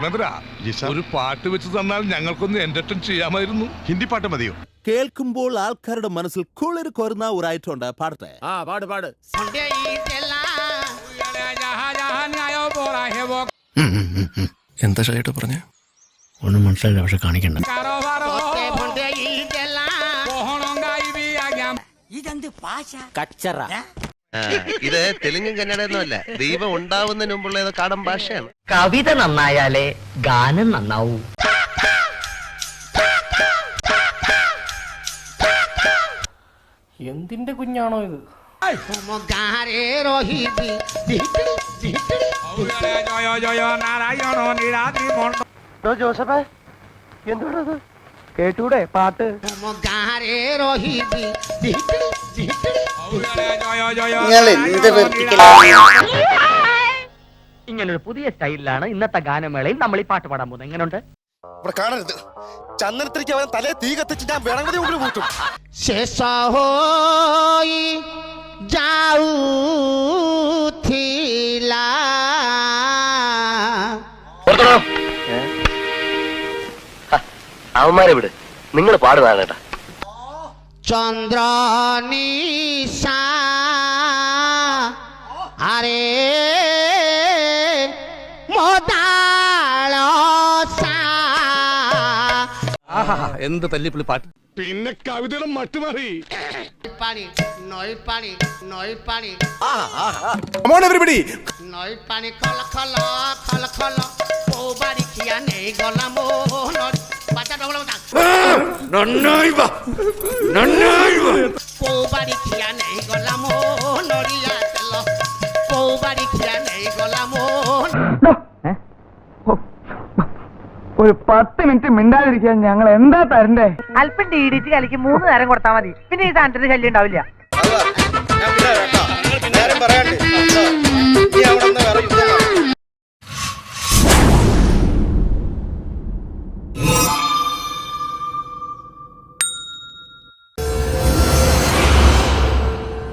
ധർമ്മേന്ദ്ര, ഒരു പാട്ട് വെച്ച് തന്നാൽ ഞങ്ങൾക്കൊന്ന് എന്റർടൈൻ ചെയ്യാമായിരുന്നു. ഹിന്ദി പാട്ട് മതിയോ? കേൾക്കുമ്പോൾ ആൾക്കാരുടെ മനസ്സിൽ കുളിർ കോരുന്ന ഒരു ഐറ്റം ഉണ്ട്. പാടട്ടെ? പാട് പാട്. എന്താ ഷൈട്ട് പറഞ്ഞ? ഒന്നും മനസ്സിലായില്ല, പക്ഷെ കാണിക്കണ്ട. ഇത് തെലുങ്കും കന്നഡയൊന്നും അല്ല, ദൈവം ഉണ്ടാവുന്നതിന് മുമ്പുള്ള ഏതോ കാടൻ ഭാഷയാണ്. കവിത നന്നായാലേ ഗാനം നന്നാവൂ. എന്തിന്റെ കുഞ്ഞാണോ ഇത്? ജോസഫേ, എന്തുവാണത്? കേട്ടൂടെ പാട്ട്? ഇങ്ങനൊരു പുതിയ സ്റ്റൈലിലാണ് ഇന്നത്തെ ഗാനമേളയിൽ നമ്മൾ ഈ പാട്ട് പാടാൻ പോകുന്നത്. എങ്ങനെയുണ്ട്? ഇവിടെ കാണരുത്. ചന്ദനത്തിരിക്ക് അവൻ തലേ തീ കത്തിച്ച് ഞാൻ വേണമെങ്കിൽ ഉള്ളിൽ കൂട്ടും. അവന്മാരെ വിട്, നിങ്ങൾ പാടുന്നതാണ് കേട്ടാ. চন্দ্রনিশা আরে মোদালসা എന്ത് തല്ലിപ്പുള്ളി പാട്ട്! പിന്നെ കവിതയുടെ മട്ടുമാറി. পানি নয় পানি নয় পানি Come on everybody. নয় পানি খল খল খল খল ও বাড়ি খিয়া নেই গলাম ও বাচ্চা ডবল বাচ্চা നന്നായിവാ നന്നായിവാ. ও বাড়ি খিয়া নেই গলাম ও নড়িয়া তেল ও বাড়ি খিয়া নেই গলাম ও ഒരു 10 മിനിറ്റ് മിണ്ടാതിരിക്കാൻ ഞങ്ങൾ എന്താ തരണ്ടേ? അല്പം DDT കളിക്ക് 3 നേരം കൊടുത്താൽ മതി. പിന്നെ ഈ സാധനത്തിന് ശല്യം ഉണ്ടാവില്ല. ഞാൻ പറയാം.